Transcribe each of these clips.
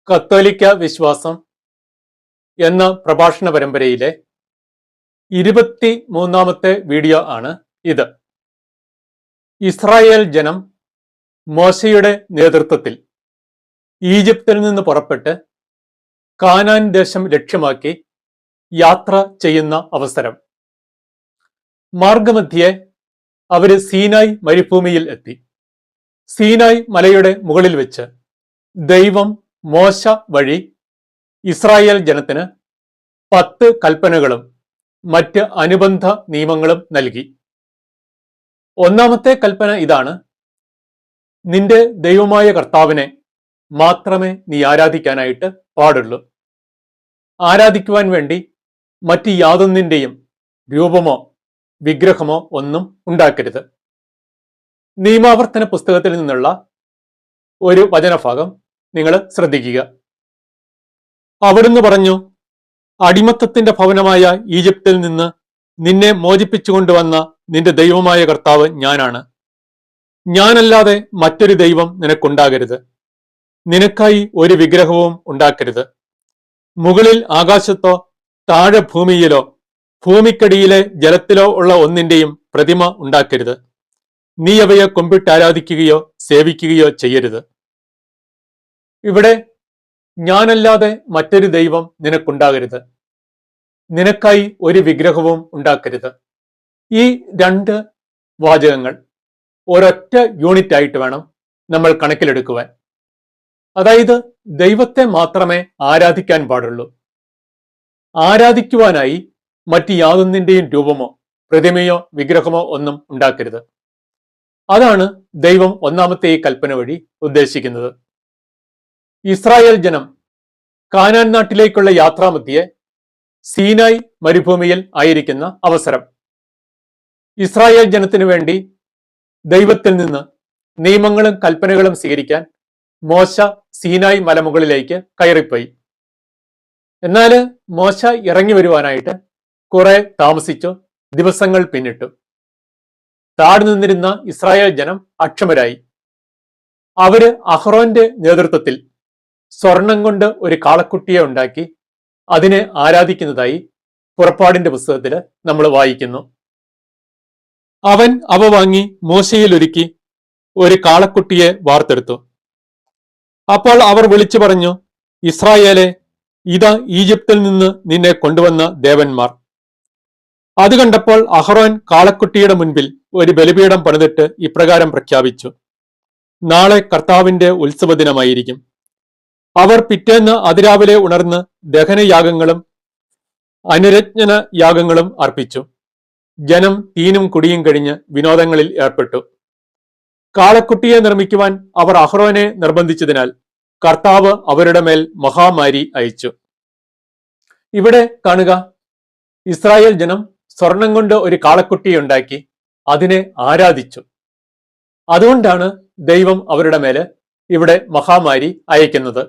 കത്തോലിക്ക വിശ്വാസം എന്ന പ്രഭാഷണ പരമ്പരയിലെ 23ാമത്തെ വീഡിയോ ആണ് ഇത്. ഇസ്രായേൽ ജനം മോശയുടെ നേതൃത്വത്തിൽ ഈജിപ്തിൽ നിന്ന് പുറപ്പെട്ട് കാനാൻ ദേശം ലക്ഷ്യമാക്കി യാത്ര ചെയ്യുന്ന അവസരം. മാർഗമധ്യേ അവര് സീനായ് മരുഭൂമിയിൽ എത്തി. സീനായ് മലയുടെ മുകളിൽ വെച്ച് ദൈവം മോശ വഴി ഇസ്രായേൽ ജനത്തിന് 10 കൽപ്പനകളും മറ്റ് അനുബന്ധ നിയമങ്ങളും നൽകി. ഒന്നാമത്തെ കൽപ്പന ഇതാണ്: നിന്റെ ദൈവമായ കർത്താവിനെ മാത്രമേ നീ ആരാധിക്കാനായിട്ട് പാടുള്ളൂ. ആരാധിക്കുവാൻ വേണ്ടി മറ്റ് യാതൊന്നിന്റെയും രൂപമോ വിഗ്രഹമോ ഒന്നും ഉണ്ടാക്കരുത്. നിയമാവർത്തന പുസ്തകത്തിൽ നിന്നുള്ള ഒരു വചനഭാഗം നിങ്ങൾ ശ്രദ്ധിക്കുക. അവിടുന്ന് പറഞ്ഞു, അടിമത്തത്തിന്റെ ഭവനമായ ഈജിപ്തിൽ നിന്ന് നിന്നെ മോചിപ്പിച്ചുകൊണ്ടുവന്ന നിന്റെ ദൈവമായ കർത്താവ് ഞാനാണ്. ഞാനല്ലാതെ മറ്റൊരു ദൈവം നിനക്കുണ്ടാകരുത്. നിനക്കായി ഒരു വിഗ്രഹവും ഉണ്ടാക്കരുത്. മുകളിൽ ആകാശത്തോ താഴെ ഭൂമിയിലോ ഭൂമിക്കടിയിലെ ജലത്തിലോ ഉള്ള ഒന്നിന്റെയും പ്രതിമ ഉണ്ടാക്കരുത്. നീ അവയെ കുമ്പിട്ട് ആരാധിക്കുകയോ സേവിക്കുകയോ ചെയ്യരുത്. ഇവിടെ ഞാനല്ലാതെ മറ്റൊരു ദൈവം നിനക്കുണ്ടാകരുത്. നിനക്കായി ഒരു വിഗ്രഹവും ഉണ്ടാക്കരുത്. ഈ 2 വാചകങ്ങൾ ഒരൊറ്റ യൂണിറ്റ് ആയിട്ട് വേണം നമ്മൾ കണക്കിലെടുക്കുവാൻ. അതായത് ദൈവത്തെ മാത്രമേ ആരാധിക്കാൻ പാടുള്ളൂ. ആരാധിക്കുവാനായി മറ്റ് യാതൊന്നിന്റെയും രൂപമോ പ്രതിമയോ വിഗ്രഹമോ ഒന്നും ഉണ്ടാക്കരുത്. അതാണ് ദൈവം ഒന്നാമത്തെ ഈ കൽപ്പന വഴി ഉദ്ദേശിക്കുന്നത്. ഇസ്രായേൽ ജനം കാനാൻ നാട്ടിലേക്കുള്ള യാത്രാമധ്യേ സീനായ് മരുഭൂമിയിൽ ആയിരിക്കുന്ന അവസരം. ഇസ്രായേൽ ജനത്തിനു വേണ്ടി ദൈവത്തിൽ നിന്ന് നിയമങ്ങളും കൽപ്പനകളും സ്വീകരിക്കാൻ മോശ സീനായ് മലമുകളിലേക്ക് കയറിപ്പോയി. എന്നാൽ മോശ ഇറങ്ങി വരുവാനായിട്ട് കുറെ താമസിച്ചു. ദിവസങ്ങൾ പിന്നിട്ടു. താഴെ നിന്നിരുന്ന ഇസ്രായേൽ ജനം അക്ഷമരായി. അവര് അഹ്റോന്റെ നേതൃത്വത്തിൽ സ്വർണം കൊണ്ട് ഒരു കാളക്കുട്ടിയെ ഉണ്ടാക്കി അതിനെ ആരാധിക്കുന്നതായി പുറപ്പാടിന്റെ പുസ്തകത്തിൽ നമ്മൾ വായിക്കുന്നു. അവൻ അവ വാങ്ങി മോശയിൽ ഒരുക്കി ഒരു കാളക്കുട്ടിയെ വാർത്തെടുത്തു. അപ്പോൾ അവർ വിളിച്ചു പറഞ്ഞു, ഇസ്രായേലെ, ഇതാ ഈജിപ്തിൽ നിന്ന് നിന്നെ കൊണ്ടുവന്ന ദേവന്മാർ. അത് കണ്ടപ്പോൾ അഹ്റോൻ കാളക്കുട്ടിയുടെ മുൻപിൽ ഒരു ബലിപീഠം പണിതിട്ട് ഇപ്രകാരം പ്രഖ്യാപിച്ചു: നാളെ കർത്താവിന്റെ ഉത്സവ ദിനമായിരിക്കും. അവർ പിറ്റേന്ന് അതിരാവിലെ ഉണർന്ന് ദഹനയാഗങ്ങളും അനുരജ്ഞന യാഗങ്ങളും അർപ്പിച്ചു. ജനം തീനും കുടിയും കഴിഞ്ഞ് വിനോദങ്ങളിൽ ഏർപ്പെട്ടു. കാളക്കുട്ടിയെ നിർമ്മിക്കുവാൻ അവർ അഹ്റോനെ നിർബന്ധിച്ചതിനാൽ കർത്താവ് അവരുടെ മേൽ മഹാമാരി അയച്ചു. ഇവിടെ കാണുക, ഇസ്രായേൽ ജനം സ്വർണം കൊണ്ട് ഒരു കാളക്കുട്ടിയെ ഉണ്ടാക്കി അതിനെ ആരാധിച്ചു. അതുകൊണ്ടാണ് ദൈവം അവരുടെ മേല് ഇവിടെ മഹാമാരി അയക്കുന്നത്.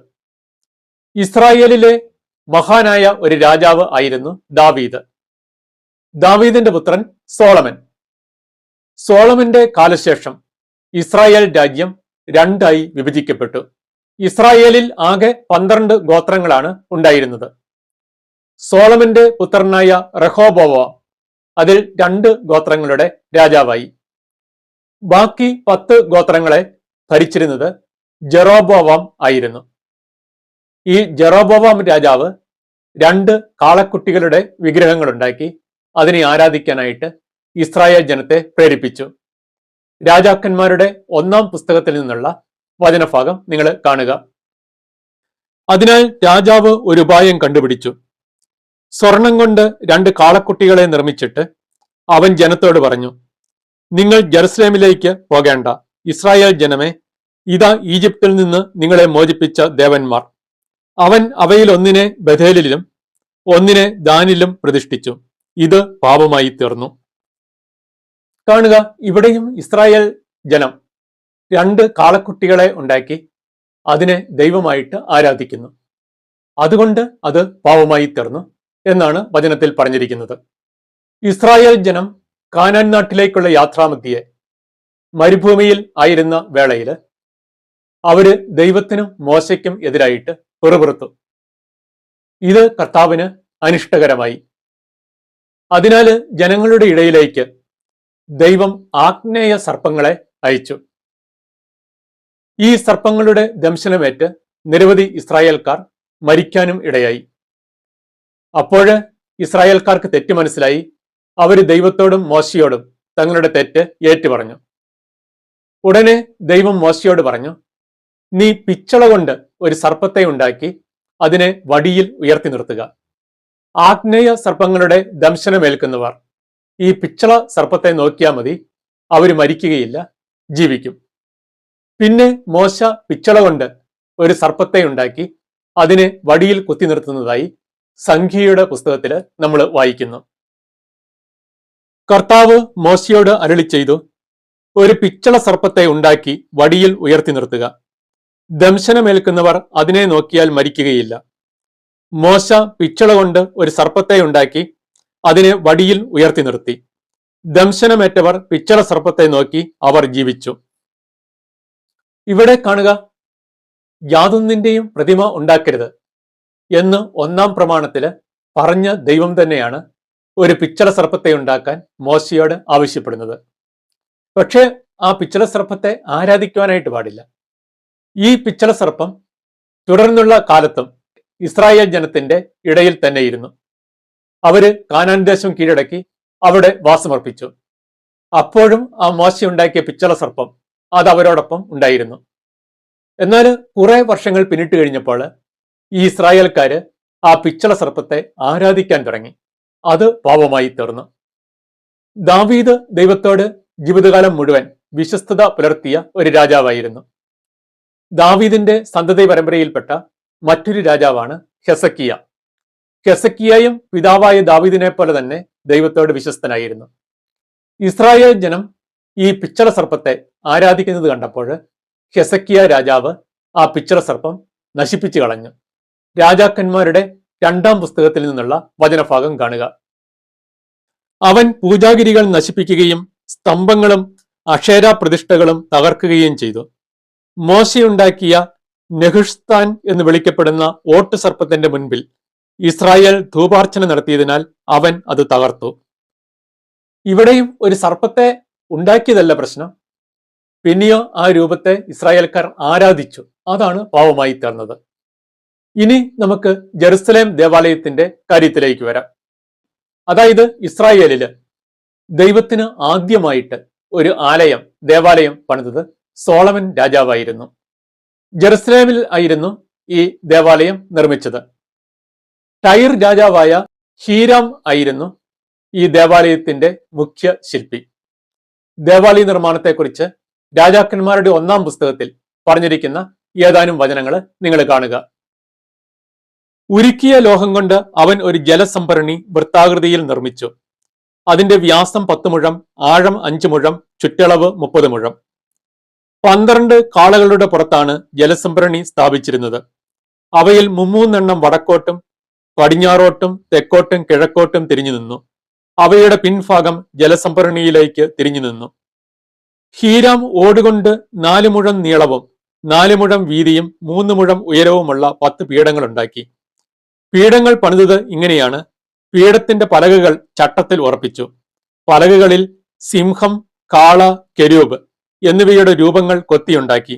ഇസ്രായേലിലെ മഹാനായ ഒരു രാജാവ് ആയിരുന്നു ദാവീദ്. ദാവീദിന്റെ പുത്രൻ സോളമൻ. സോളമന്റെ കാലശേഷം ഇസ്രായേൽ രാജ്യം 2ആയി വിഭജിക്കപ്പെട്ടു. ഇസ്രായേലിൽ ആകെ 12 ഗോത്രങ്ങളാണ് ഉണ്ടായിരുന്നത്. സോളമന്റെ പുത്രനായ റഹോബോവാം അതിൽ 2 ഗോത്രങ്ങളുടെ രാജാവായി. ബാക്കി 10 ഗോത്രങ്ങളെ ഭരിച്ചിരുന്നത് ജെറോബോവാം ആയിരുന്നു. ഈ ജെറോബോവാം രാജാവ് 2 കാളക്കുട്ടികളുടെ വിഗ്രഹങ്ങൾ ഉണ്ടാക്കി അതിനെ ആരാധിക്കാനായിട്ട് ഇസ്രായേൽ ജനത്തെ പ്രേരിപ്പിച്ചു. രാജാക്കന്മാരുടെ 1-ാം പുസ്തകത്തിൽ നിന്നുള്ള വചനഭാഗം നിങ്ങൾ കാണുക. അതിനാൽ രാജാവ് ഒരു ഉപായം കണ്ടുപിടിച്ചു. സ്വർണം കൊണ്ട് 2 കാളക്കുട്ടികളെ നിർമ്മിച്ചിട്ട് അവൻ ജനത്തോട് പറഞ്ഞു, നിങ്ങൾ ജെറുസലേമിലേക്ക് പോകേണ്ട. ഇസ്രായേൽ ജനമേ, ഇതാ ഈജിപ്തിൽ നിന്ന് നിങ്ങളെ മോചിപ്പിച്ച ദേവന്മാർ. അവൻ അവയിൽ ഒന്നിനെ ബഥേലിലും ഒന്നിനെ ദാനിലും പ്രതിഷ്ഠിച്ചു. ഇത് പാപമായി തീർന്നു. കാണുക, ഇവിടെയും ഇസ്രായേൽ ജനം 2 കാളക്കുട്ടികളെ ഉണ്ടാക്കി അതിനെ ദൈവമായിട്ട് ആരാധിക്കുന്നു. അതുകൊണ്ട് അത് പാപമായി തീർന്നു എന്നാണ് വചനത്തിൽ പറഞ്ഞിരിക്കുന്നത്. ഇസ്രായേൽ ജനം കാനാൻ നാട്ടിലേക്കുള്ള യാത്രാമധ്യേ മരുഭൂമിയിൽ ആയിരുന്ന വേളയിൽ അവര് ദൈവത്തിനും മോശയ്ക്കും എതിരായിട്ട് പിറുപിറുത്തു. ഇത് കർത്താവിന് അനിഷ്ടകരമായി. അതിനാൽ ജനങ്ങളുടെ ഇടയിലേക്ക് ദൈവം ആഗ്നേയ സർപ്പങ്ങളെ അയച്ചു. ഈ സർപ്പങ്ങളുടെ ദംശനമേറ്റ് നിരവധി ഇസ്രായേൽക്കാർ മരിക്കാനും ഇടയായി. അപ്പോഴ് ഇസ്രായേൽക്കാർക്ക് തെറ്റ് മനസ്സിലായി. അവർ ദൈവത്തോടും മോശയോടും തങ്ങളുടെ തെറ്റ് ഏറ്റുപറഞ്ഞു. ഉടനെ ദൈവം മോശയോട് പറഞ്ഞു, നീ പിച്ചള കൊണ്ട് ഒരു സർപ്പത്തെ ഉണ്ടാക്കി അതിനെ വടിയിൽ ഉയർത്തി നിർത്തുക. ആഗ്നേയ സർപ്പങ്ങളുടെ ദംശനമേൽക്കുന്നവർ ഈ പിച്ചള സർപ്പത്തെ നോക്കിയാൽ മതി, അവർ മരിക്കുകയില്ല, ജീവിക്കും. പിന്നെ മോശ പിച്ചള കൊണ്ട് ഒരു സർപ്പത്തെ ഉണ്ടാക്കി അതിനെ വടിയിൽ കുത്തി നിർത്തുന്നതായി സംഖ്യയുടെ പുസ്തകത്തിൽ നമ്മൾ വായിക്കുന്നു. കർത്താവ് മോശയോട് അരുളി ചെയ്തു, ഒരു പിച്ചള സർപ്പത്തെ ഉണ്ടാക്കി വടിയിൽ ഉയർത്തി നിർത്തുക. ദംശനമേൽക്കുന്നവർ അതിനെ നോക്കിയാൽ മരിക്കുകയില്ല. മോശ പിച്ചള കൊണ്ട് ഒരു സർപ്പത്തെ ഉണ്ടാക്കി അതിനെ വടിയിൽ ഉയർത്തി നിർത്തി. ദംശനമേറ്റവർ പിച്ചള സർപ്പത്തെ നോക്കി അവർ ജീവിച്ചു. ഇവിടെ കാണുക, യാതൊന്നിന്റെയും പ്രതിമ ഉണ്ടാക്കരുത് എന്ന് 1-ാം പ്രമാണത്തില് പറഞ്ഞ ദൈവം തന്നെയാണ് ഒരു പിച്ചള സർപ്പത്തെ ഉണ്ടാക്കാൻ മോശയോട് ആവശ്യപ്പെടുന്നത്. പക്ഷേ ആ പിച്ചള സർപ്പത്തെ ആരാധിക്കുവാനായിട്ട് പാടില്ല. ഈ പിച്ചള സർപ്പം തുടർന്നുള്ള കാലത്തും ഇസ്രായേൽ ജനത്തിന്റെ ഇടയിൽ തന്നെ ഇരുന്നു. അവര് കാനാൻ ദേശം കീഴടക്കി അവിടെ വാസമർപ്പിച്ചു. അപ്പോഴും ആ മോശ ഉണ്ടാക്കിയ പിച്ചള സർപ്പം അത് അവരോടൊപ്പം ഉണ്ടായിരുന്നു. എന്നാൽ കുറെ വർഷങ്ങൾ പിന്നിട്ട് കഴിഞ്ഞപ്പോൾ ഈ ഇസ്രായേൽക്കാര് ആ പിച്ചള സർപ്പത്തെ ആരാധിക്കാൻ തുടങ്ങി. അത് പാപമായി തീർന്നു. ദാവീദ് ദൈവത്തോട് ജീവിതകാലം മുഴുവൻ വിശ്വസ്തത പുലർത്തിയ ഒരു രാജാവായിരുന്നു. ദാവീദിന്റെ സന്തതി പരമ്പരയിൽപ്പെട്ട മറ്റൊരു രാജാവാണ് ഹെസക്കിയ. ഹെസക്കിയയും പിതാവായ ദാവീദിനെ പോലെ തന്നെ ദൈവത്തോട് വിശ്വസ്തനായിരുന്നു. ഇസ്രായേൽ ജനം ഈ പിച്ചള സർപ്പത്തെ ആരാധിക്കുന്നത് കണ്ടപ്പോൾ ഹെസക്കിയ രാജാവ് ആ പിച്ചള സർപ്പം നശിപ്പിച്ചു കളഞ്ഞു. രാജാക്കന്മാരുടെ 2-ാം പുസ്തകത്തിൽ നിന്നുള്ള വചനഭാഗം കാണുക. അവൻ പൂജാഗിരികൾ നശിപ്പിക്കുകയും സ്തംഭങ്ങളും അക്ഷേര പ്രതിഷ്ഠകളും തകർക്കുകയും ചെയ്തു. മോശയുണ്ടാക്കിയ നെഹുഷ്താൻ എന്ന് വിളിക്കപ്പെടുന്ന ഓട്ട് സർപ്പത്തിന്റെ മുൻപിൽ ഇസ്രായേൽ ധൂപാർച്ചന നടത്തിയതിനാൽ അവൻ അത് തകർത്തു. ഇവിടെയും ഒരു സർപ്പത്തെ ഉണ്ടാക്കിയതല്ല പ്രശ്നം, പിന്നെയോ ആ രൂപത്തെ ഇസ്രായേൽക്കാർ ആരാധിച്ചു. അതാണ് പാവമായി തീർന്നത്. ഇനി നമുക്ക് ജെറുസലേം ദേവാലയത്തിന്റെ കാര്യത്തിലേക്ക് വരാം. അതായത് ഇസ്രായേലില് ദൈവത്തിന് ആദ്യമായിട്ട് ഒരു ദേവാലയം പണിതത് സോളമൻ രാജാവായിരുന്നു. ജെറുസലേമിൽ ആയിരുന്നു ഈ ദേവാലയം നിർമ്മിച്ചത്. ടൈർ രാജാവായ ഹീരാം ആയിരുന്നു ഈ ദേവാലയത്തിന്റെ മുഖ്യ ശില്പി. ദേവാലയ നിർമ്മാണത്തെക്കുറിച്ച് രാജാക്കന്മാരുടെ 1-ാം പുസ്തകത്തിൽ പറഞ്ഞിരിക്കുന്ന ഏതാനും വചനങ്ങൾ നിങ്ങൾ കാണുക. ഉരുക്കിയ ലോഹം കൊണ്ട് അവൻ ഒരു ജലസംഭരണി വൃത്താകൃതിയിൽ നിർമ്മിച്ചു. അതിന്റെ വ്യാസം 10 മുഴം, ആഴം 5 മുഴം, ചുറ്റളവ് 30 മുഴം. 12 കാളകളുടെ പുറത്താണ് ജലസംഭരണി സ്ഥാപിച്ചിരുന്നത്. അവയിൽ 3 വടക്കോട്ടും പടിഞ്ഞാറോട്ടും തെക്കോട്ടും കിഴക്കോട്ടും തിരിഞ്ഞു നിന്നു. അവയുടെ പിൻഭാഗം ജലസംഭരണിയിലേക്ക് തിരിഞ്ഞു നിന്നു. ഹീരാം ഓടുകൊണ്ട് 4 മുഴം നീളവും 4 മുഴം വീതിയും 3 മുഴം ഉയരവുമുള്ള 10 പീഠങ്ങൾ ഉണ്ടാക്കി. പീഠങ്ങൾ പണിതത് ഇങ്ങനെയാണ്. പീഠത്തിന്റെ പലകകൾ ചട്ടത്തിൽ ഉറപ്പിച്ചു. പലകകളിൽ സിംഹം, കാള, കെരൂബ് എന്നിവയുടെ രൂപങ്ങൾ കൊത്തിയുണ്ടാക്കി.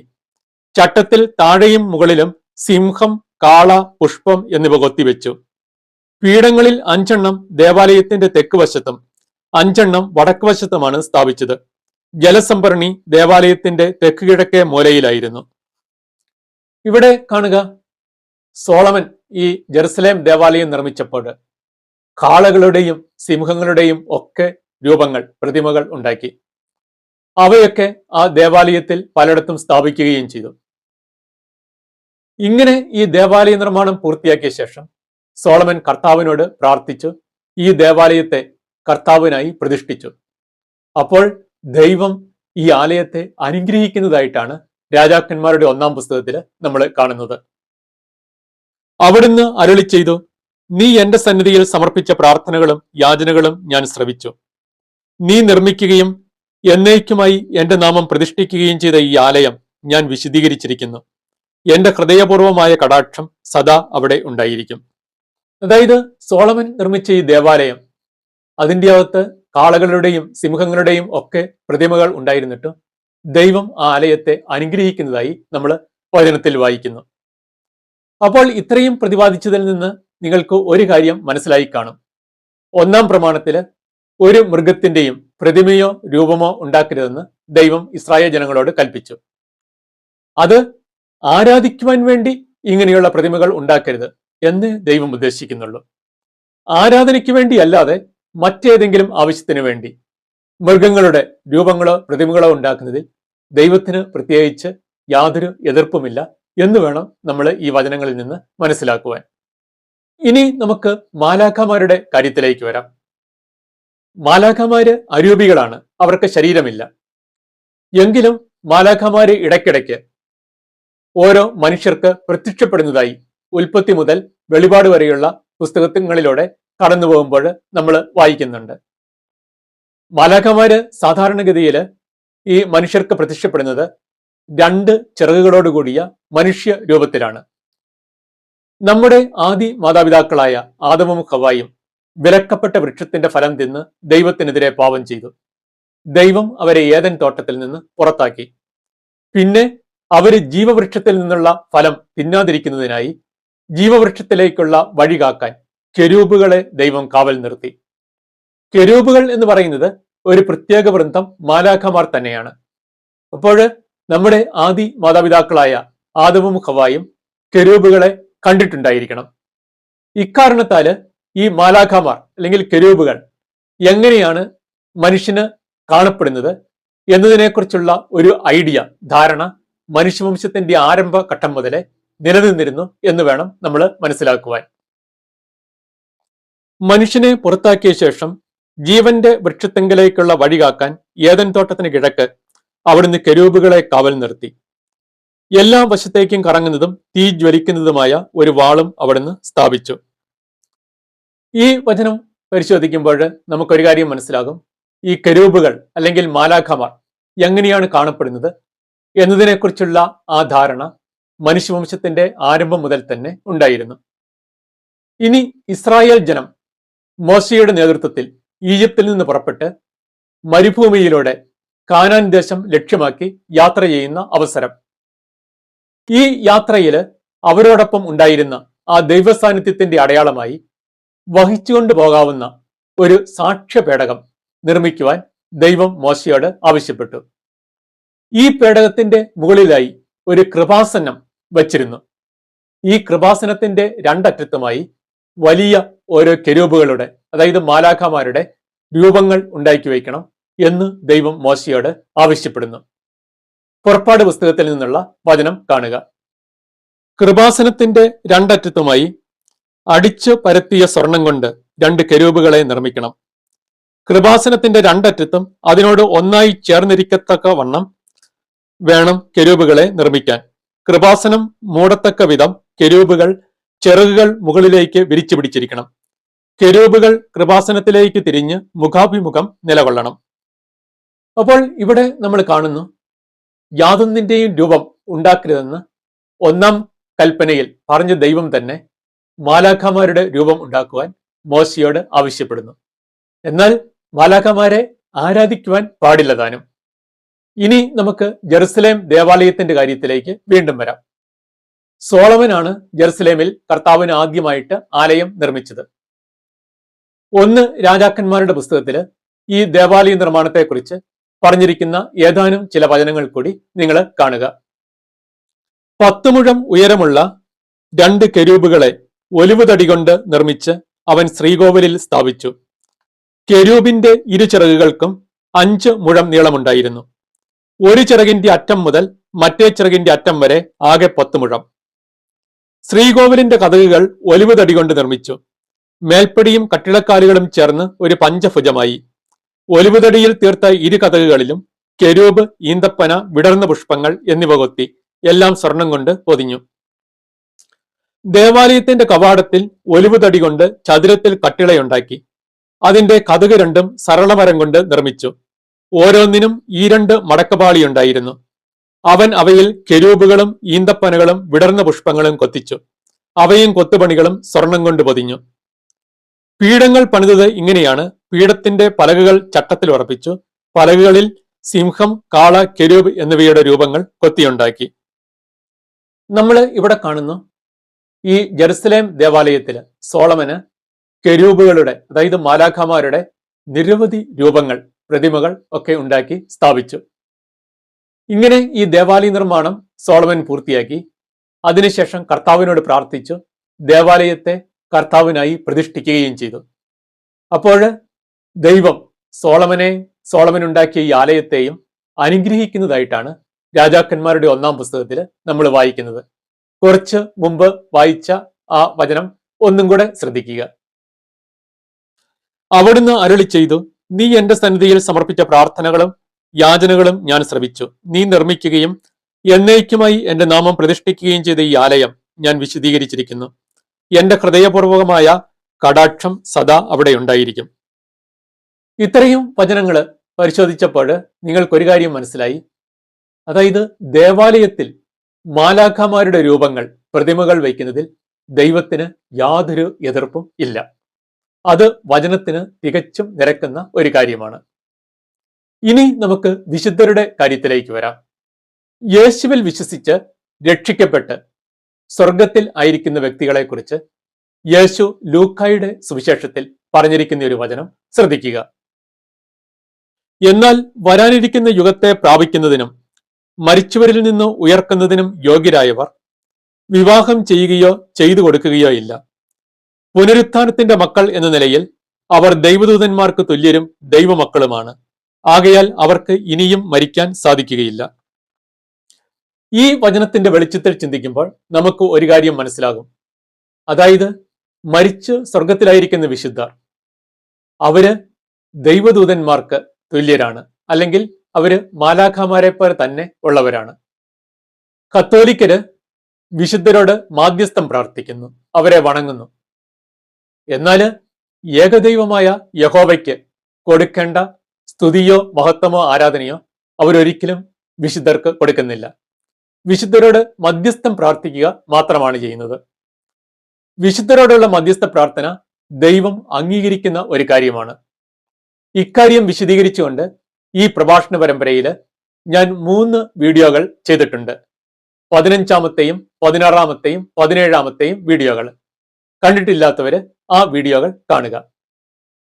ചട്ടത്തിൽ താഴെയും മുകളിലും സിംഹം, കാള, പുഷ്പം എന്നിവ കൊത്തിവെച്ചു. പീഠങ്ങളിൽ 5 ദേവാലയത്തിന്റെ തെക്ക് വശത്തും 5 വടക്ക് വശത്തുമാണ് സ്ഥാപിച്ചത്. ജലസംഭരണി ദേവാലയത്തിന്റെ തെക്ക് കിഴക്കേ മൂലയിലായിരുന്നു. ഇവിടെ കാണുക, സോളമൻ ഈ ജെറുസലേം ദേവാലയം നിർമ്മിച്ചപ്പോൾ കാളകളുടെയും സിംഹങ്ങളുടെയും ഒക്കെ രൂപങ്ങൾ, പ്രതിമകൾ ഉണ്ടാക്കി. അവയൊക്കെ ആ ദേവാലയത്തിൽ പലയിടത്തും സ്ഥാപിക്കുകയും ചെയ്തു. ഇങ്ങനെ ഈ ദേവാലയ നിർമ്മാണം പൂർത്തിയാക്കിയ ശേഷം സോളമൻ കർത്താവിനോട് പ്രാർത്ഥിച്ചു ഈ ദേവാലയത്തെ കർത്താവിനായി പ്രതിഷ്ഠിച്ചു. അപ്പോൾ ദൈവം ഈ ആലയത്തെ അനുഗ്രഹിക്കുന്നതായിട്ടാണ് രാജാക്കന്മാരുടെ 1-ാം പുസ്തകത്തിൽ നമ്മൾ കാണുന്നത്. അവിടുന്ന് അരുളി ചെയ്തു, നീ എന്റെ സന്നിധിയിൽ സമർപ്പിച്ച പ്രാർത്ഥനകളും യാചനകളും ഞാൻ ശ്രവിച്ചു. നീ നിർമ്മിക്കുകയും എന്നേക്കുമായി എന്റെ നാമം പ്രതിഷ്ഠിക്കുകയും ചെയ്ത ഈ ആലയം ഞാൻ വിശദീകരിച്ചിരിക്കുന്നു. എന്റെ ഹൃദയപൂർവമായ കടാക്ഷം സദാ അവിടെ ഉണ്ടായിരിക്കും. അതായത് സോളമൻ നിർമ്മിച്ച ഈ ദേവാലയം, അതിൻ്റെ അകത്ത് കാളകളുടെയും സിംഹങ്ങളുടെയും ഒക്കെ പ്രതിമകൾ ഉണ്ടായിരുന്നിട്ടും ദൈവം ആ ആലയത്തെ അനുഗ്രഹിക്കുന്നതായി നമ്മൾ വചനത്തിൽ വായിക്കുന്നു. അപ്പോൾ ഇത്രയും പ്രതിപാദിച്ചതിൽ നിന്ന് നിങ്ങൾക്ക് ഒരു കാര്യം മനസ്സിലായി കാണും. ഒന്നാം പ്രമാണത്തില് ഒരു മൃഗത്തിന്റെയും പ്രതിമയോ രൂപമോ ഉണ്ടാക്കരുതെന്ന് ദൈവം ഇസ്രായേൽ ജനങ്ങളോട് കൽപ്പിച്ചു. അത് ആരാധിക്കുവാൻ വേണ്ടി ഇങ്ങനെയുള്ള പ്രതിമകൾ ഉണ്ടാക്കരുത് എന്ന് ദൈവം ഉദ്ദേശിക്കുന്നുള്ളൂ. ആരാധനയ്ക്ക് വേണ്ടി അല്ലാതെ മറ്റേതെങ്കിലും ആവശ്യത്തിന് വേണ്ടി മൃഗങ്ങളുടെ രൂപങ്ങളോ പ്രതിമകളോ ഉണ്ടാക്കുന്നതിൽ ദൈവത്തിന് പ്രത്യേകിച്ച് യാതൊരു എതിർപ്പുമില്ല എന്ന് വേണം നമ്മൾ ഈ വചനങ്ങളിൽ നിന്ന് മനസ്സിലാക്കുവാൻ. ഇനി നമുക്ക് മാലാഖമാരുടെ കാര്യത്തിലേക്ക് വരാം. മാലാഖമാര് അരൂപികളാണ്, അവർക്ക് ശരീരമില്ല. എങ്കിലും മാലാഖമാര് ഇടയ്ക്കിടയ്ക്ക് ഓരോ മനുഷ്യർക്ക് പ്രത്യക്ഷപ്പെടുന്നതായി ഉൽപ്പത്തി മുതൽ വെളിപാട് വരെയുള്ള പുസ്തകങ്ങളിലൂടെ കടന്നു പോകുമ്പോൾ നമ്മൾ വായിക്കുന്നുണ്ട്. മാലാഖമാര് സാധാരണഗതിയിൽ ഈ മനുഷ്യർക്ക് പ്രത്യക്ഷപ്പെടുന്നത് 2 ചിറകുകളോടുകൂടിയ മനുഷ്യ രൂപത്തിലാണ്. നമ്മുടെ ആദി മാതാപിതാക്കളായ ആദമും ഹവ്വായും വിലക്കപ്പെട്ട വൃക്ഷത്തിന്റെ ഫലം തിന്ന് ദൈവത്തിനെതിരെ പാപം ചെയ്തു. ദൈവം അവരെ ഏദൻ തോട്ടത്തിൽ നിന്ന് പുറത്താക്കി. പിന്നെ അവര് ജീവവൃക്ഷത്തിൽ നിന്നുള്ള ഫലം തിന്നാതിരിക്കുന്നതിനായി ജീവവൃക്ഷത്തിലേക്കുള്ള വഴി കാക്കാൻ കെരൂബുകളെ ദൈവം കാവൽ നിർത്തി. കെരൂബുകൾ എന്ന് പറയുന്നത് ഒരു പ്രത്യേക വൃന്ദം മാലാഖമാർ തന്നെയാണ്. അപ്പോൾ നമ്മുടെ ആദി മാതാപിതാക്കളായ ആദമും ഹവ്വായും കെരൂബുകളെ കണ്ടിട്ടുണ്ടായിരിക്കണം. ഇക്കാരണത്താല് ഈ മാലാഖമാർ അല്ലെങ്കിൽ കെരൂബുകൾ എങ്ങനെയാണ് മനുഷ്യന് കാണപ്പെടുന്നത് എന്നതിനെക്കുറിച്ചുള്ള ഒരു ഐഡിയ, ധാരണ മനുഷ്യവംശത്തിന്റെ ആരംഭ ഘട്ടം മുതലേ നിലനിന്നിരുന്നു എന്ന് വേണം നമ്മൾ മനസ്സിലാക്കുവാൻ. മനുഷ്യനെ പുറത്താക്കിയ ശേഷം ജീവന്റെ വൃക്ഷത്തെങ്കിലേക്കുള്ള വഴി കാക്കാൻ ഏദൻ തോട്ടത്തിന് കിഴക്ക് അവിടുന്ന് കെരൂബുകളെ കാവൽ നിർത്തി. എല്ലാ വശത്തേക്കും കറങ്ങുന്നതും തീ ജ്വലിക്കുന്നതുമായ ഒരു വാളും അവിടുന്ന് സ്ഥാപിച്ചു. ഈ വചനം പരിശോധിക്കുമ്പോൾ നമുക്കൊരു കാര്യം മനസ്സിലാകും. ഈ കെരൂബുകൾ അല്ലെങ്കിൽ മാലാഖമാർ എങ്ങനെയാണ് കാണപ്പെടുന്നത് എന്നതിനെക്കുറിച്ചുള്ള ആ ധാരണ മനുഷ്യവംശത്തിന്റെ ആരംഭം മുതൽ തന്നെ ഉണ്ടായിരുന്നു. ഇനി ഇസ്രായേൽ ജനം മോശയുടെ നേതൃത്വത്തിൽ ഈജിപ്തിൽ നിന്ന് പുറപ്പെട്ട് മരുഭൂമിയിലൂടെ കാനാൻ ദേശം ലക്ഷ്യമാക്കി യാത്ര ചെയ്യുന്ന അവസരം. ഈ യാത്രയില് അവരോടൊപ്പം ഉണ്ടായിരുന്ന ആ ദൈവസാന്നിധ്യത്തിന്റെ അടയാളമായി വഹിച്ചുകൊണ്ടു പോകാവുന്ന ഒരു സാക്ഷ്യപേടകം നിർമ്മിക്കുവാൻ ദൈവം മോശയോട് ആവശ്യപ്പെട്ടു. ഈ പേടകത്തിന്റെ മുകളിലായി ഒരു കൃപാസനം വച്ചിരുന്നു. ഈ കൃപാസനത്തിന്റെ 2 അറ്റത്തുമായി വലിയ ഓരോ കെരൂബുകളുടെ, അതായത് മാലാഖമാരുടെ രൂപങ്ങൾ ഉണ്ടാക്കി വയ്ക്കണം എന്ന് ദൈവം മോശയോട് ആവശ്യപ്പെടുന്നു. പുറപ്പാട് പുസ്തകത്തിൽ നിന്നുള്ള വചനം കാണുക. കൃപാസനത്തിന്റെ 2 അറ്റത്തുമായി അടിച്ചു പരത്തിയ സ്വർണം കൊണ്ട് 2 കെരൂബുകളെ നിർമ്മിക്കണം. കൃപാസനത്തിന്റെ 2 അറ്റത്തും അതിനോട് ഒന്നായി ചേർന്നിരിക്കത്തക്ക വണ്ണം വേണം കെരൂബുകളെ നിർമ്മിക്കാൻ. കൃപാസനം മൂടത്തക്ക വിധം കെരൂബുകൾ ചിറകുകൾ മുകളിലേക്ക് വിരിച്ചു പിടിച്ചിരിക്കണം. കെരൂബുകൾ കൃപാസനത്തിലേക്ക് തിരിഞ്ഞ് മുഖാഭിമുഖം നിലകൊള്ളണം. അപ്പോൾ ഇവിടെ നമ്മൾ കാണുന്നു, യാതൊന്നിന്റെയും രൂപം ഉണ്ടാക്കരുതെന്ന് 1-ാം കൽപ്പനയിൽ പറഞ്ഞ ദൈവം തന്നെ മാലാഖമാരുടെ രൂപം ഉണ്ടാക്കുവാൻ മോശയോട് ആവശ്യപ്പെടുന്നു. എന്നാൽ മാലാഖമാരെ ആരാധിക്കുവാൻ പാടില്ല താനും. ഇനി നമുക്ക് ജെറുസലേം ദേവാലയത്തിന്റെ കാര്യത്തിലേക്ക് വീണ്ടും വരാം. സോളമനാണ് ജെറുസലേമിൽ കർത്താവിന് ആദ്യമായിട്ട് ആലയം നിർമ്മിച്ചത്. 1 രാജാക്കന്മാരുടെ പുസ്തകത്തില് ഈ ദേവാലയ നിർമ്മാണത്തെക്കുറിച്ച് പറഞ്ഞിരിക്കുന്ന ഏതാനും ചില വചനങ്ങൾ കൂടി നിങ്ങൾ കാണുക. 10 മുഴം ഉയരമുള്ള 2 കെരൂബുകളെ ഒലിവുതടി കൊണ്ട് നിർമ്മിച്ച് അവൻ ശ്രീകോവിലിൽ സ്ഥാപിച്ചു. കെരൂബിന്റെ 2 ചിറകുകൾക്കും 5 മുഴം നീളമുണ്ടായിരുന്നു. ഒരു ചിറകിന്റെ അറ്റം മുതൽ മറ്റേ ചിറകിന്റെ അറ്റം വരെ ആകെ 10 മുഴം. ശ്രീകോവിലിന്റെ കതകുകൾ ഒലിവുതടി കൊണ്ട് നിർമ്മിച്ചു. മേൽപ്പടിയും കട്ടിളക്കാലുകളും ചേർന്ന് ഒരു പഞ്ചഭുജമായി. ഒലിവുതടിയിൽ തീർത്ത 2 കതകുകളിലും കെരൂബ്, ഈന്തപ്പന, വിടർന്ന പുഷ്പങ്ങൾ എന്നിവ കൊത്തി. എല്ലാം സ്വർണം കൊണ്ട് പൊതിഞ്ഞു. ദേവാലയത്തിന്റെ കവാടത്തിൽ ഒലിവുതടി കൊണ്ട് ചതുരത്തിൽ കട്ടിളയുണ്ടാക്കി. അതിന്റെ കതക് 2 സരളമരം കൊണ്ട് നിർമ്മിച്ചു. ഓരോന്നിനും ഈ 2 മടക്കപാളിയുണ്ടായിരുന്നു. അവൻ അവയിൽ കെരൂബുകളും ഈന്തപ്പനകളും വിടർന്ന പുഷ്പങ്ങളും കൊത്തിച്ചു. അവയും കൊത്തുപണികളും സ്വർണം കൊണ്ട് പൊതിഞ്ഞു. പീഠങ്ങൾ പണിതത് ഇങ്ങനെയാണ്: പീഠത്തിന്റെ പലകകൾ ചട്ടത്തിൽ ഉറപ്പിച്ചു. പലകകളിൽ സിംഹം, കാള, കെരൂബ് എന്നിവയുടെ രൂപങ്ങൾ കൊത്തിയുണ്ടാക്കി. നമ്മൾ ഇവിടെ കാണുന്നു, ഈ ജെറുസലേം ദേവാലയത്തില് സോളമന് കെരൂബുകളുടെ, അതായത് മാലാഖമാരുടെ നിരവധി രൂപങ്ങൾ, പ്രതിമകൾ ഒക്കെ ഉണ്ടാക്കി സ്ഥാപിച്ചു. ഇങ്ങനെ ഈ ദേവാലയ നിർമ്മാണം സോളമൻ പൂർത്തിയാക്കി. അതിനുശേഷം കർത്താവിനോട് പ്രാർത്ഥിച്ചു. ദേവാലയത്തെ കർത്താവിനായി പ്രതിഷ്ഠിക്കുകയും ചെയ്തു. അപ്പോൾ ദൈവം സോളമൻ ഉണ്ടാക്കിയ ഈ ആലയത്തെയും അനുഗ്രഹിക്കുന്നതായിട്ടാണ് രാജാക്കന്മാരുടെ 1-ാം പുസ്തകത്തിൽ നമ്മൾ വായിക്കുന്നത്. കുറച്ച് മുമ്പ് വായിച്ച ആ വചനം ഒന്നും കൂടെ ശ്രദ്ധിക്കുക. അവിടുന്ന് അരുളി ചെയ്തു, നീ എന്റെ സന്നിധിയിൽ സമർപ്പിച്ച പ്രാർത്ഥനകളും യാചനകളും ഞാൻ ശ്രവിച്ചു. നീ നിർമ്മിക്കുകയും എന്നേക്കുമായി എന്റെ നാമം പ്രതിഷ്ഠിക്കുകയും ചെയ്ത ഈ ആലയം ഞാൻ വിശദീകരിച്ചിരിക്കുന്നു. എന്റെ ഹൃദയപൂർവകമായ കടാക്ഷം സദാ അവിടെ ഉണ്ടായിരിക്കും. ഇത്രയും വചനങ്ങൾ പരിശോധിച്ചപ്പോൾ നിങ്ങൾക്കൊരു കാര്യം മനസ്സിലായി. അതായത് ദേവാലയത്തിൽ മാലാഖമാരുടെ രൂപങ്ങൾ, പ്രതിമകൾ വയ്ക്കുന്നതിൽ ദൈവത്തിന് യാതൊരു എതിർപ്പും ഇല്ല. അത് വചനത്തിന് തികച്ചും നിരക്കുന്ന ഒരു കാര്യമാണ്. ഇനി നമുക്ക് വിശുദ്ധരുടെ കാര്യത്തിലേക്ക് വരാം. യേശുവിൽ വിശ്വസിച്ച് രക്ഷിക്കപ്പെട്ട് സ്വർഗത്തിൽ ആയിരിക്കുന്ന വ്യക്തികളെ കുറിച്ച് യേശു ലൂക്കായുടെ സുവിശേഷത്തിൽ പറഞ്ഞിരിക്കുന്ന ഒരു വചനം ശ്രദ്ധിക്കുക. എന്നാൽ വരാനിരിക്കുന്ന യുഗത്തെ പ്രാപിക്കുന്നതിനും മരിച്ചവരിൽ നിന്ന് ഉയർക്കുന്നതിനും യോഗ്യരായവർ വിവാഹം ചെയ്യുകയോ ചെയ്തു കൊടുക്കുകയോ ഇല്ല. പുനരുത്ഥാനത്തിന്റെ മക്കൾ എന്ന നിലയിൽ അവർ ദൈവദൂതന്മാർക്ക് തുല്യരും ദൈവമക്കളുമാണ്. ആകയാൽ അവർക്ക് ഇനിയും മരിക്കാൻ സാധിക്കുകയില്ല. ഈ വചനത്തിന്റെ വെളിച്ചത്തിൽ ചിന്തിക്കുമ്പോൾ നമുക്ക് ഒരു കാര്യം മനസ്സിലാകും. അതായത് മരിച്ച് സ്വർഗത്തിലായിരിക്കുന്ന വിശുദ്ധർ, അവര് ദൈവദൂതന്മാർക്ക് തുല്യരാണ്, അല്ലെങ്കിൽ അവര് മാലാഖമാരെ പോലെ തന്നെ ഉള്ളവരാണ്. കത്തോലിക്കര് വിശുദ്ധരോട് മാധ്യസ്ഥം പ്രാർത്ഥിക്കുന്നു, അവരെ വണങ്ങുന്നു. എന്നാൽ ഏകദൈവമായ യഹോവയ്ക്ക് കൊടുക്കേണ്ട സ്തുതിയോ മഹത്വമോ ആരാധനയോ അവരൊരിക്കലും വിശുദ്ധർക്ക് കൊടുക്കുന്നില്ല. വിശുദ്ധരോട് മധ്യസ്ഥം പ്രാർത്ഥിക്കുക മാത്രമാണ് ചെയ്യുന്നത്. വിശുദ്ധരോടുള്ള മധ്യസ്ഥ പ്രാർത്ഥന ദൈവം അംഗീകരിക്കുന്ന ഒരു കാര്യമാണ്. ഇക്കാര്യം വിശദീകരിച്ചുകൊണ്ട് ഈ പ്രഭാഷണ പരമ്പരയിൽ ഞാൻ 3 വീഡിയോകൾ ചെയ്തിട്ടുണ്ട്. 15-ാമത്തെയും 16-ാമത്തെയും 17-ാമത്തെയും വീഡിയോകൾ. കണ്ടിട്ടില്ലാത്തവര് ആ വീഡിയോകൾ കാണുക.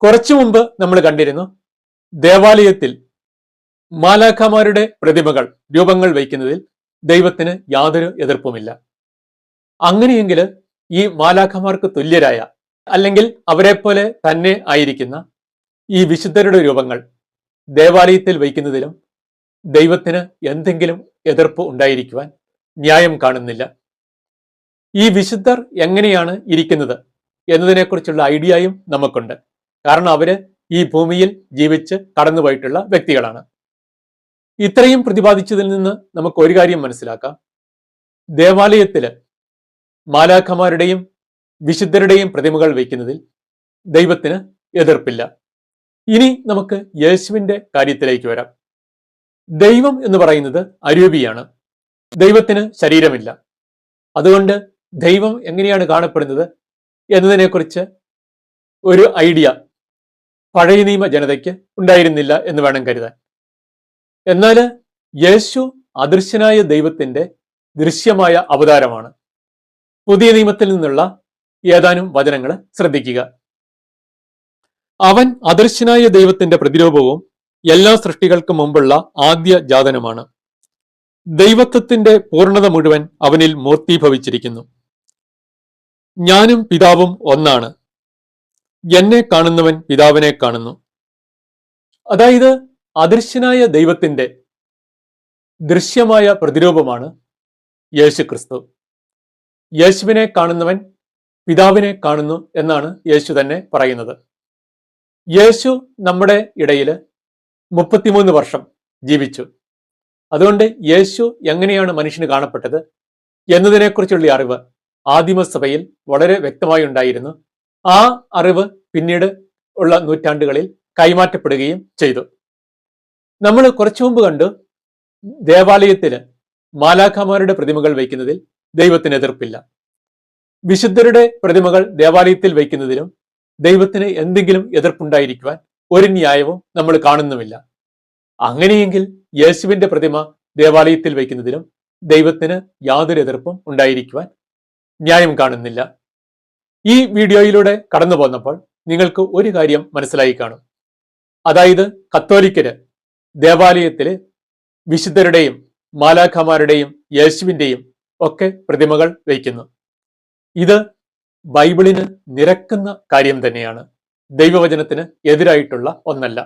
കുറച്ചു മുമ്പ് നമ്മൾ കണ്ടിരുന്നു, ദേവാലയത്തിൽ മാലാഖമാരുടെ പ്രതിമകൾ, രൂപങ്ങൾ വയ്ക്കുന്നതിൽ ദൈവത്തിന് യാതൊരു എതിർപ്പുമില്ല. അങ്ങനെയെങ്കിൽ ഈ മാലാഖമാർക്ക് തുല്യരായ, അല്ലെങ്കിൽ അവരെ പോലെ തന്നെ ആയിരിക്കുന്ന ഈ വിശുദ്ധരുടെ രൂപങ്ങൾ ദേവാലയത്തിൽ വയ്ക്കുന്നതിലും ദൈവത്തിന് എന്തെങ്കിലും എതിർപ്പ് ഉണ്ടായിരിക്കുവാൻ ന്യായം കാണുന്നില്ല. ഈ വിശുദ്ധർ എങ്ങനെയാണ് ഇരിക്കുന്നത് എന്നതിനെക്കുറിച്ചുള്ള ഐഡിയയും നമുക്കുണ്ട്. കാരണം അവര് ഈ ഭൂമിയിൽ ജീവിച്ച് കടന്നുപോയിട്ടുള്ള വ്യക്തികളാണ്. ഇത്രയും പ്രതിപാദിച്ചതിൽ നിന്ന് നമുക്ക് ഒരു കാര്യം മനസ്സിലാക്കാം. ദേവാലയത്തില് മാലാഖമാരുടെയും വിശുദ്ധരുടെയും പ്രതിമകൾ വയ്ക്കുന്നതിൽ ദൈവത്തിന് എതിർപ്പില്ല. ഇനി നമുക്ക് യേശുവിന്റെ കാര്യത്തിലേക്ക് വരാം. ദൈവം എന്ന് പറയുന്നത് അരൂപിയാണ്. ദൈവത്തിന് ശരീരമില്ല. അതുകൊണ്ട് ദൈവം എങ്ങനെയാണ് കാണപ്പെടുന്നത് എന്നതിനെക്കുറിച്ച് ഒരു ഐഡിയ പഴയ നിയമ ജനതയ്ക്ക് ഉണ്ടായിരുന്നില്ല എന്ന് വേണം കരുതാൻ. എന്നാൽ യേശു അദൃശ്യനായ ദൈവത്തിന്റെ ദൃശ്യമായ അവതാരമാണ്. പുതിയ നിയമത്തിൽ നിന്നുള്ള ഏതാനും വചനങ്ങൾ ശ്രദ്ധിക്കുക. അവൻ അദൃശ്യനായ ദൈവത്തിന്റെ പ്രതിരൂപവും എല്ലാ സൃഷ്ടികൾക്കും മുമ്പുള്ള ആദ്യ ജാതനുമാണ്. ദൈവത്വത്തിന്റെ പൂർണ്ണത മുഴുവൻ അവനിൽ മൂർത്തീഭവിച്ചിരിക്കുന്നു. ഞാനും പിതാവും ഒന്നാണ്. എന്നെ കാണുന്നവൻ പിതാവിനെ കാണുന്നു. അതായത് അദൃശ്യനായ ദൈവത്തിന്റെ ദൃശ്യമായ പ്രതിരൂപമാണ് യേശു ക്രിസ്തു. യേശുവിനെ കാണുന്നവൻ പിതാവിനെ കാണുന്നു എന്നാണ് യേശു തന്നെ പറയുന്നത്. യേശു നമ്മുടെ ഇടയിൽ 33 വർഷം ജീവിച്ചു. അതുകൊണ്ട് യേശു എങ്ങനെയാണ് മനുഷ്യന് കാണപ്പെട്ടത് എന്നതിനെക്കുറിച്ചുള്ള അറിവ് ആദിമസഭയിൽ വളരെ വ്യക്തമായി ഉണ്ടായിരുന്നു. ആ അറിവ് പിന്നീട് ഉള്ള നൂറ്റാണ്ടുകളിൽ കൈമാറ്റപ്പെടുകയും ചെയ്തു. നമ്മൾ കുറച്ചു മുമ്പ് കണ്ടു, ദേവാലയത്തില് മാലാഖമാരുടെ പ്രതിമകൾ വയ്ക്കുന്നതിൽ ദൈവത്തിന് എതിർപ്പില്ല. വിശുദ്ധരുടെ പ്രതിമകൾ ദേവാലയത്തിൽ വയ്ക്കുന്നതിലും ദൈവത്തിന് എന്തെങ്കിലും എതിർപ്പുണ്ടായിരിക്കുവാൻ ഒരു ന്യായവും നമ്മൾ കാണുന്നുമില്ല. അങ്ങനെയെങ്കിൽ യേശുവിന്റെ പ്രതിമ ദേവാലയത്തിൽ വയ്ക്കുന്നതിലും ദൈവത്തിന് യാതൊരു എതിർപ്പും ഉണ്ടായിരിക്കുവാൻ ന്യായം കാണുന്നില്ല. ഈ വീഡിയോയിലൂടെ കടന്നു പോന്നപ്പോൾ നിങ്ങൾക്ക് ഒരു കാര്യം മനസ്സിലായി കാണും. അതായത് കത്തോലിക്കര് ദേവാലയത്തില് വിശുദ്ധരുടെയും മാലാഖമാരുടെയും യേശുവിന്റെയും ഒക്കെ പ്രതിമകൾ വയ്ക്കുന്നു. ഇത് ബൈബിളിന് നിരക്കുന്ന കാര്യം തന്നെയാണ്, ദൈവവചനത്തിന് എതിരായിട്ടുള്ള ഒന്നല്ല.